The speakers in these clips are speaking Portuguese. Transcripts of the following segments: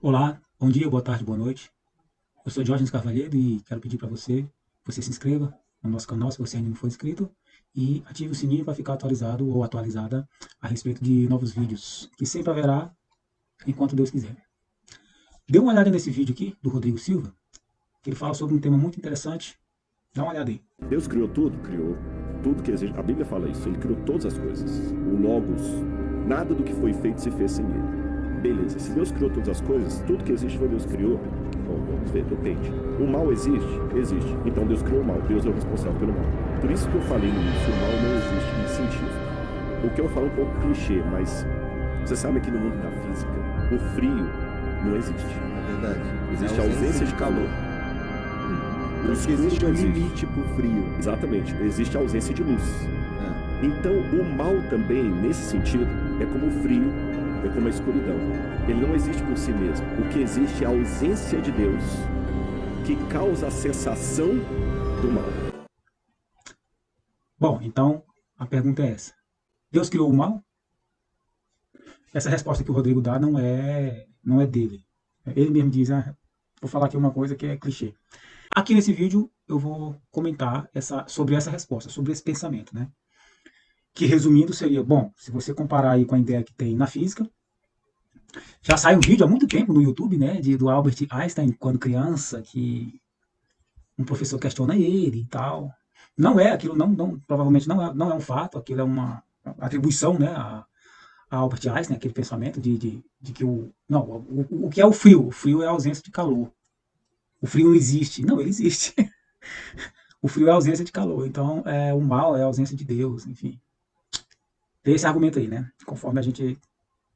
Olá, bom dia, boa tarde, boa noite. Eu sou Diógenes Carvalheiro e quero pedir para você se inscreva no nosso canal se você ainda não for inscrito e ative o sininho para ficar atualizado ou atualizada a respeito de novos vídeos, que sempre haverá enquanto Deus quiser. Dê uma olhada nesse vídeo aqui do Rodrigo Silva, que ele fala sobre um tema muito interessante. Dá uma olhada aí. Deus criou tudo que existe. A Bíblia fala isso, ele criou todas as coisas. O Logos, nada do que foi feito se fez sem ele. Beleza, se Deus criou todas as coisas, tudo que existe foi Deus criou. Bom, vamos ver, depende. O mal existe? Existe. Então Deus criou o mal, Deus é o responsável pelo mal. Por isso que eu falei no início, o mal não existe nesse sentido. O que eu falo é um pouco clichê, mas você sabe que no mundo da física, o frio não existe. É verdade. Existe a ausência de calor. O Porque escuro existe um não existe. limite pro frio. Exatamente, existe a ausência de luz. Então, o mal também, nesse sentido, é como o frio, é como a escuridão. Ele não existe por si mesmo. O que existe é a ausência de Deus, que causa a sensação do mal. Bom, então a pergunta é essa. Deus criou o mal? Essa resposta que o Rodrigo dá não é dele. Ele mesmo diz, vou falar aqui uma coisa que é clichê. Aqui nesse vídeo eu vou comentar sobre essa resposta, sobre esse pensamento, né? Que resumindo seria, bom, se você comparar aí com a ideia que tem na física, já sai um vídeo há muito tempo no YouTube, né, do Albert Einstein, quando criança, que um professor questiona ele e tal. Não é aquilo, provavelmente não é um fato, aquilo é uma atribuição, né, a Albert Einstein, aquele pensamento de que o que é o frio? O frio é a ausência de calor. O frio não existe. Não, ele existe. O frio é a ausência de calor. Então, o mal é a ausência de Deus, enfim. Tem esse argumento aí, né? Conforme a gente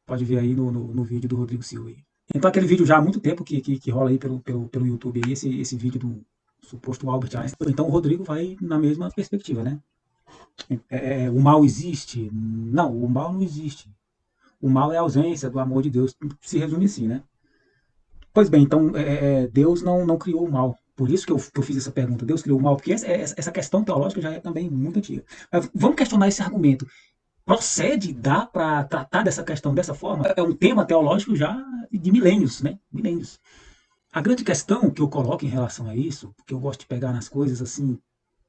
pode ver aí no vídeo do Rodrigo Silva. Aí. Então, aquele vídeo já há muito tempo que rola aí pelo YouTube, aí, esse vídeo do suposto Albert Einstein. Então, o Rodrigo vai na mesma perspectiva, né? O mal existe? Não, o mal não existe. O mal é a ausência do amor de Deus. Se resume assim, né? Pois bem, então, Deus não criou o mal. Por isso que eu fiz essa pergunta. Deus criou o mal? Porque essa questão teológica já é também muito antiga. Mas vamos questionar esse argumento. Procede, dá para tratar dessa questão dessa forma? É um tema teológico já de milênios, né? Milênios. A grande questão que eu coloco em relação a isso, porque eu gosto de pegar nas coisas assim,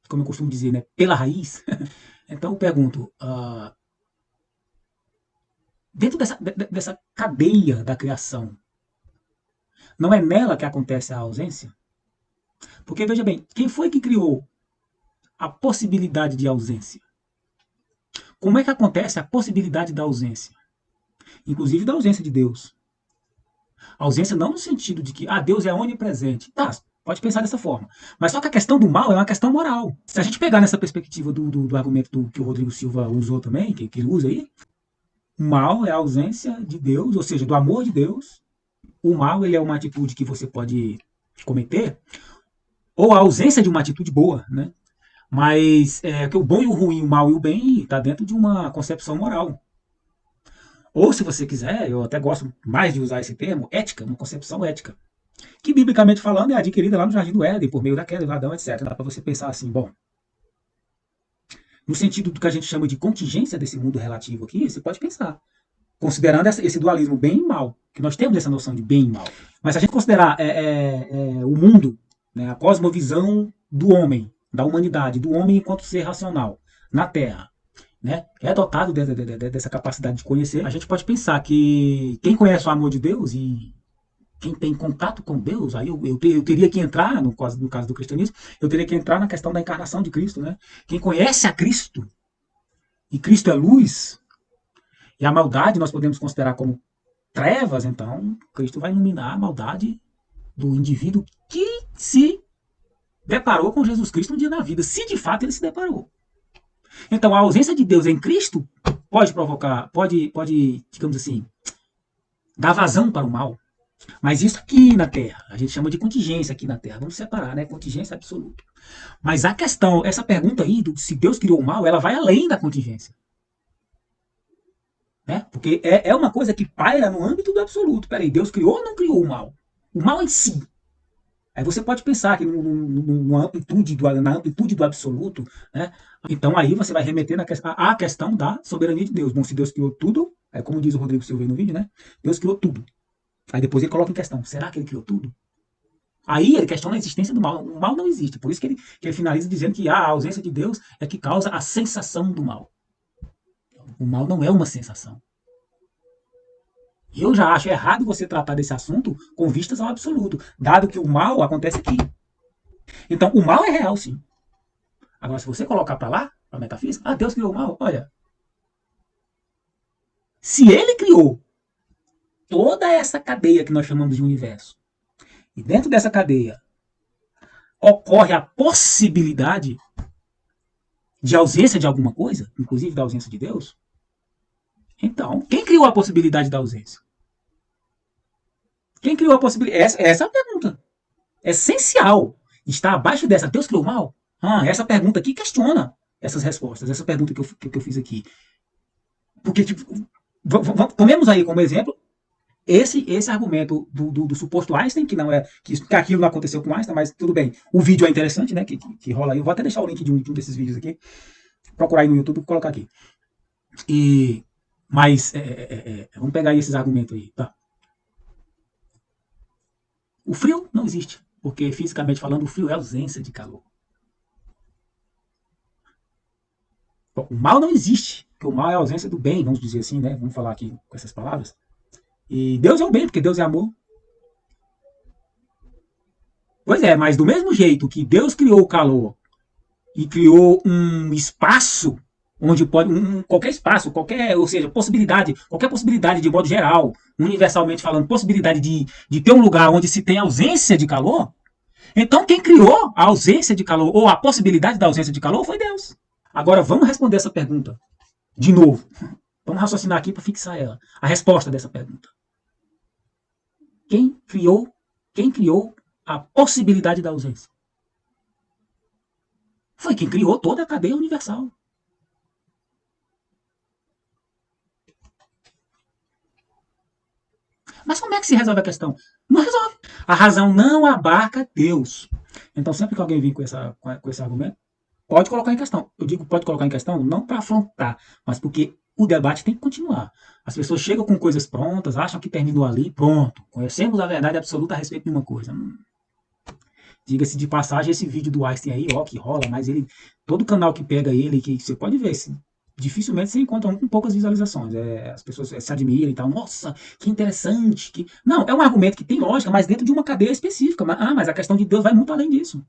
como eu costumo dizer, né? Pela raiz. Então eu pergunto, dentro dessa cadeia da criação, não é nela que acontece a ausência? Porque, veja bem, quem foi que criou a possibilidade de ausência? Como é que acontece a possibilidade da ausência? Inclusive da ausência de Deus. A ausência não no sentido de que Deus é onipresente. Tá, pode pensar dessa forma. Mas só que a questão do mal é uma questão moral. Se a gente pegar nessa perspectiva do argumento que o Rodrigo Silva usou também, que ele usa aí, o mal é a ausência de Deus, ou seja, do amor de Deus. O mal ele é uma atitude que você pode cometer, ou a ausência de uma atitude boa, né? Mas que o bom e o ruim, o mal e o bem, está dentro de uma concepção moral. Ou, se você quiser, eu até gosto mais de usar esse termo, ética, uma concepção ética. Que, biblicamente falando, é adquirida lá no Jardim do Éden, por meio da queda do Adão, etc. Dá para você pensar assim, bom, no sentido do que a gente chama de contingência desse mundo relativo aqui, você pode pensar, considerando esse dualismo bem e mal, que nós temos essa noção de bem e mal. Mas se a gente considerar o mundo, né, a cosmovisão do homem, da humanidade, do homem enquanto ser racional, na Terra, né, é dotado dessa capacidade de conhecer, a gente pode pensar que quem conhece o amor de Deus e quem tem contato com Deus, aí eu teria que entrar, no caso do cristianismo, eu teria que entrar na questão da encarnação de Cristo. Né? Quem conhece a Cristo, e Cristo é luz, e a maldade nós podemos considerar como trevas, então Cristo vai iluminar a maldade do indivíduo que se deparou com Jesus Cristo um dia na vida, se de fato ele se deparou. Então a ausência de Deus em Cristo pode provocar, pode, digamos assim, dar vazão para o mal. Mas isso aqui na Terra, a gente chama de contingência aqui na Terra, vamos separar, né? Contingência absoluta. Mas a questão, essa pergunta aí, se Deus criou o mal, ela vai além da contingência. Né? Porque é uma coisa que paira no âmbito do absoluto. Peraí, Deus criou ou não criou o mal? O mal em si. Aí você pode pensar que na amplitude do absoluto, né? Então aí você vai remeter à questão da soberania de Deus. Bom, se Deus criou tudo, como diz o Rodrigo Silva aí no vídeo, né? Deus criou tudo. Aí depois ele coloca em questão, será que ele criou tudo? Aí ele questiona a existência do mal. O mal não existe. Por isso que ele finaliza dizendo que a ausência de Deus é que causa a sensação do mal. O mal não é uma sensação. E eu já acho errado você tratar desse assunto com vistas ao absoluto, dado que o mal acontece aqui. Então, o mal é real, sim. Agora, se você colocar para lá, para a metafísica, Deus criou o mal, olha. Se ele criou toda essa cadeia que nós chamamos de universo, e dentro dessa cadeia ocorre a possibilidade de ausência de alguma coisa, inclusive da ausência de Deus, então, quem criou a possibilidade da ausência? Quem criou a possibilidade? Essa é a pergunta. Essencial. Está abaixo dessa. Deus criou o mal? Essa pergunta aqui questiona essas respostas. Essa pergunta que eu fiz aqui. Porque, tipo, tomemos aí como exemplo esse argumento do suposto Einstein, que não é que aquilo não aconteceu com Einstein, mas tudo bem. O vídeo é interessante, né? Que rola aí. Eu vou até deixar o link de um desses vídeos aqui. Procurar aí no YouTube e colocar aqui. Mas vamos pegar aí esses argumentos aí, tá? O frio não existe, porque fisicamente falando, o frio é ausência de calor. Bom, o mal não existe, porque o mal é a ausência do bem, vamos dizer assim, né? Vamos falar aqui com essas palavras. E Deus é o bem, porque Deus é amor. Pois é, mas do mesmo jeito que Deus criou o calor e criou um espaço onde pode qualquer espaço, ou seja, qualquer possibilidade de modo geral, universalmente falando, possibilidade de ter um lugar onde se tem ausência de calor. Então quem criou a ausência de calor ou a possibilidade da ausência de calor foi Deus. Agora vamos responder essa pergunta de novo. Vamos raciocinar aqui para fixar ela. A resposta dessa pergunta. Quem criou a possibilidade da ausência? Foi quem criou toda a cadeia universal. Mas como é que se resolve a questão? Não resolve. A razão não abarca Deus. Então, sempre que alguém vir com esse argumento, pode colocar em questão. Eu digo pode colocar em questão não para afrontar, mas porque o debate tem que continuar. As pessoas chegam com coisas prontas, acham que terminou ali, pronto. Conhecemos a verdade absoluta a respeito de uma coisa. Diga-se de passagem, esse vídeo do Einstein aí, que rola, mas todo canal que pega ele, que você pode ver, dificilmente você encontra um com poucas visualizações. As pessoas se admiram e tal. Nossa, que interessante. Não, é um argumento que tem lógica, mas dentro de uma cadeia específica. Mas a questão de Deus vai muito além disso.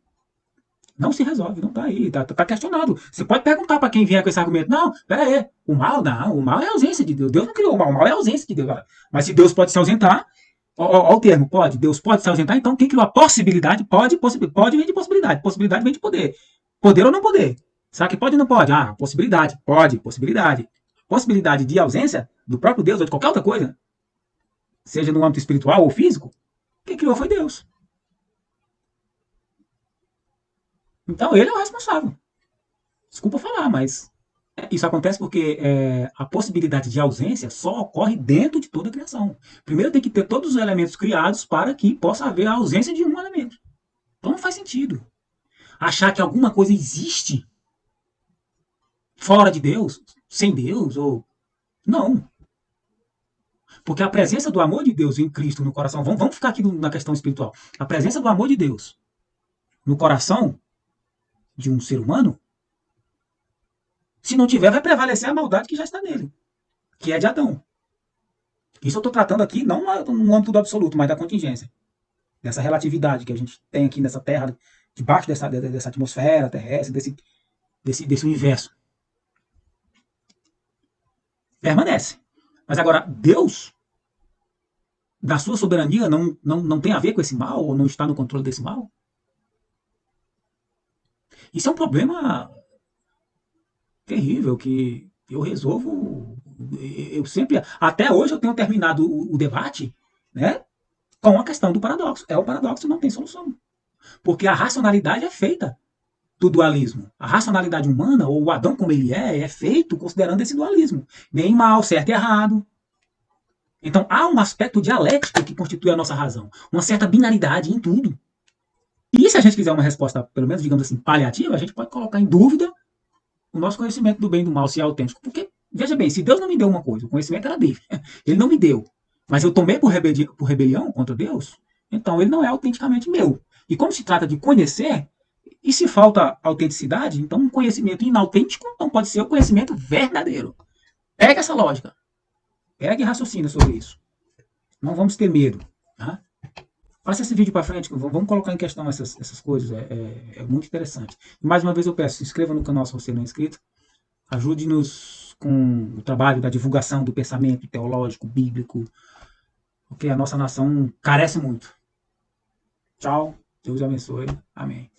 Não se resolve, não está aí, tá questionado. Você pode perguntar para quem vier com esse argumento. Não, pera aí, o mal é a ausência de Deus. Deus não criou o mal é a ausência de Deus. Mas se Deus pode se ausentar, olha o termo, pode, Deus pode se ausentar, então quem criou a possibilidade, pode vem de possibilidade vem de poder. Poder ou não poder. Será que pode ou não pode? Possibilidade, pode, possibilidade. Possibilidade de ausência do próprio Deus ou de qualquer outra coisa, seja no âmbito espiritual ou físico, quem criou foi Deus. Então ele é o responsável. Desculpa falar, mas isso acontece porque a possibilidade de ausência só ocorre dentro de toda a criação. Primeiro tem que ter todos os elementos criados para que possa haver a ausência de um elemento. Então não faz sentido achar que alguma coisa existe fora de Deus, sem Deus, ou... Não. Porque a presença do amor de Deus em Cristo no coração, vamos ficar aqui na questão espiritual, a presença do amor de Deus no coração de um ser humano, se não tiver, vai prevalecer a maldade que já está nele, que é de Adão. Isso eu estou tratando aqui não no âmbito do absoluto, mas da contingência. Dessa relatividade que a gente tem aqui nessa Terra, debaixo dessa atmosfera terrestre, desse universo. Permanece. Mas agora, Deus, na sua soberania, não tem a ver com esse mal, ou não está no controle desse mal? Isso é um problema terrível que eu resolvo. Eu sempre, até hoje, eu tenho terminado o debate, né, com a questão do paradoxo. O paradoxo não tem solução. Porque a racionalidade é feita do dualismo. A racionalidade humana, ou o Adão como ele é feito considerando esse dualismo. Bem e mal, certo e errado. Então há um aspecto dialético que constitui a nossa razão. Uma certa binaridade em tudo. E se a gente quiser uma resposta, pelo menos, digamos assim, paliativa, a gente pode colocar em dúvida o nosso conhecimento do bem e do mal, se é autêntico. Porque, veja bem, se Deus não me deu uma coisa, o conhecimento era dele. Ele não me deu. mas eu tomei por rebelião contra Deus, então ele não é autenticamente meu. E como se trata de conhecer, e se falta autenticidade, então um conhecimento inautêntico não pode ser o conhecimento verdadeiro. Pega essa lógica. Pega e raciocina sobre isso. Não vamos ter medo. Tá? Passa esse vídeo para frente, vamos colocar em questão essas coisas. É muito interessante. E mais uma vez eu peço, se inscreva no canal se você não é inscrito. Ajude-nos com o trabalho da divulgação do pensamento teológico, bíblico, porque a nossa nação carece muito. Tchau. Deus abençoe. Amém.